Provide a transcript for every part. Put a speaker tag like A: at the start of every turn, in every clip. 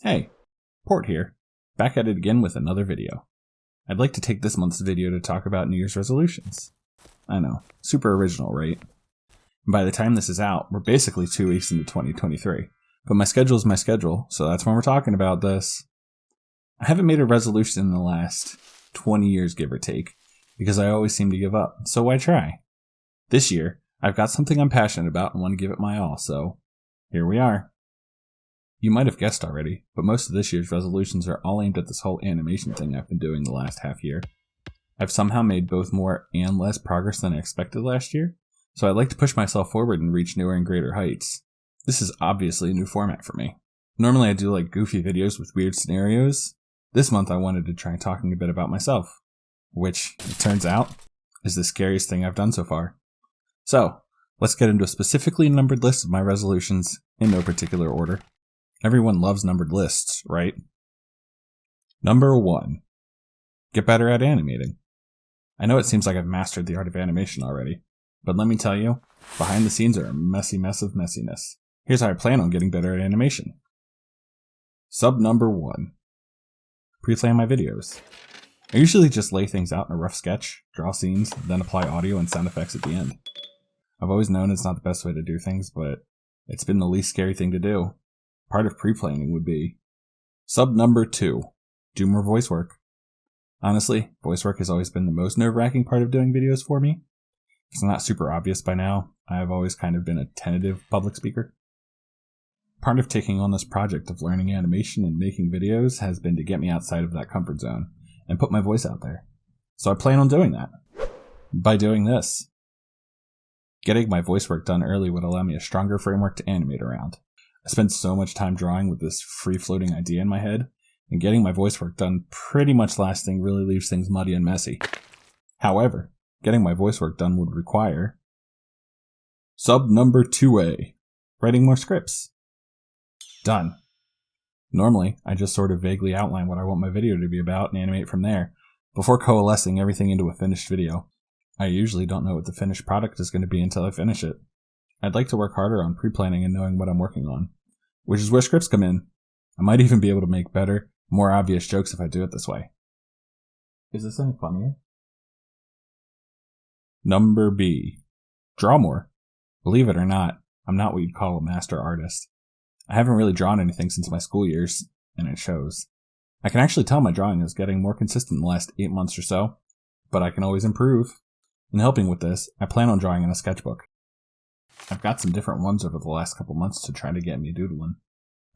A: Hey, Port here, back at it again with another video. I'd like to take this month's video to talk about New Year's resolutions. I know, super original, right? And by the time this is out, we're basically 2 weeks into 2023. But my schedule is my schedule, so that's when we're talking about this. I haven't made a resolution in the last 20 years, give or take, because I always seem to give up, so why try? This year, I've got something I'm passionate about and want to give it my all, so here we are. You might have guessed already, but most of this year's resolutions are all aimed at this whole animation thing I've been doing the last half year. I've somehow made both more and less progress than I expected last year, so I'd like to push myself forward and reach newer and greater heights. This is obviously a new format for me. Normally I do like goofy videos with weird scenarios. This month I wanted to try talking a bit about myself, which, it turns out, is the scariest thing I've done so far. So, let's get into a specifically numbered list of my resolutions in no particular order. Everyone loves numbered lists, right? Number 1. Get better at animating. I know it seems like I've mastered the art of animation already, but let me tell you, behind the scenes are a messy mess of messiness. Here's how I plan on getting better at animation. Sub number 1. Pre-plan my videos. I usually just lay things out in a rough sketch, draw scenes, then apply audio and sound effects at the end. I've always known it's not the best way to do things, but it's been the least scary thing to do. Part of pre-planning would be sub number 2. Do more voice work. Honestly, voice work has always been the most nerve-wracking part of doing videos for me. If it's not super obvious by now, I've always kind of been a tentative public speaker. Part of taking on this project of learning animation and making videos has been to get me outside of that comfort zone and put my voice out there. So I plan on doing that. By doing this. Getting my voice work done early would allow me a stronger framework to animate around. I spend so much time drawing with this free-floating idea in my head, and getting my voice work done pretty much last thing really leaves things muddy and messy. However, getting my voice work done would require sub number 2A, writing more scripts. Done. Normally, I just sort of vaguely outline what I want my video to be about and animate from there, before coalescing everything into a finished video. I usually don't know what the finished product is going to be until I finish it. I'd like to work harder on pre-planning and knowing what I'm working on, which is where scripts come in. I might even be able to make better, more obvious jokes if I do it this way. Is this any funnier? Number B. Draw more. Believe it or not, I'm not what you'd call a master artist. I haven't really drawn anything since my school years, and it shows. I can actually tell my drawing is getting more consistent in the last 8 months or so, but I can always improve. In helping with this, I plan on drawing in a sketchbook. I've got some different ones over the last couple months to try to get me doodling,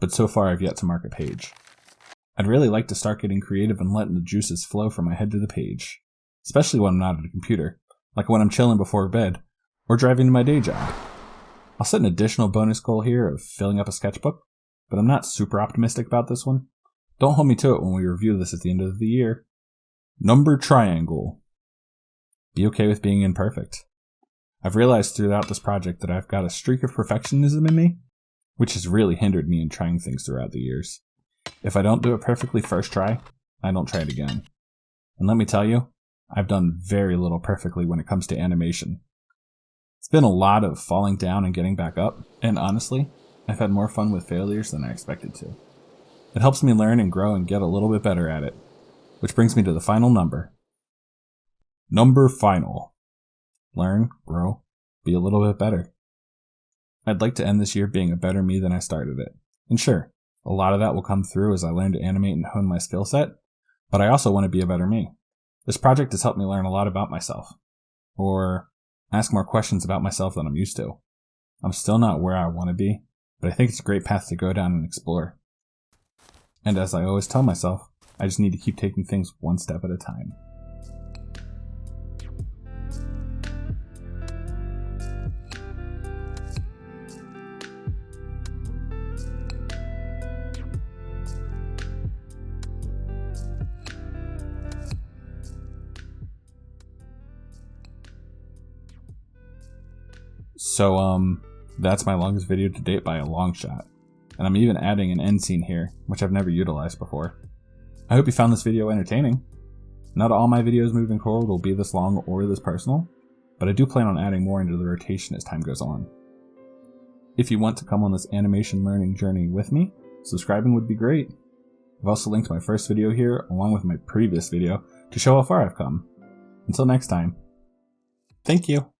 A: but so far I've yet to mark a page. I'd really like to start getting creative and letting the juices flow from my head to the page, especially when I'm not at a computer, like when I'm chilling before bed, or driving to my day job. I'll set an additional bonus goal here of filling up a sketchbook, but I'm not super optimistic about this one. Don't hold me to it when we review this at the end of the year. Number triangle. Be okay with being imperfect. I've realized throughout this project that I've got a streak of perfectionism in me, which has really hindered me in trying things throughout the years. If I don't do it perfectly first try, I don't try it again. And let me tell you, I've done very little perfectly when it comes to animation. It's been a lot of falling down and getting back up, and honestly, I've had more fun with failures than I expected to. It helps me learn and grow and get a little bit better at it, which brings me to the final number. Number final. Learn, grow, be a little bit better. I'd like to end this year being a better me than I started it. And sure, a lot of that will come through as I learn to animate and hone my skill set, but I also want to be a better me. This project has helped me learn a lot about myself, or ask more questions about myself than I'm used to. I'm still not where I want to be, but I think it's a great path to go down and explore. And as I always tell myself, I just need to keep taking things one step at a time. So, that's my longest video to date by a long shot. And I'm even adding an end scene here, which I've never utilized before. I hope you found this video entertaining. Not all my videos moving forward will be this long or this personal, but I do plan on adding more into the rotation as time goes on. If you want to come on this animation learning journey with me, Subscribing would be great. I've also linked my first video here along with my previous video to show how far I've come. Until next time, thank you.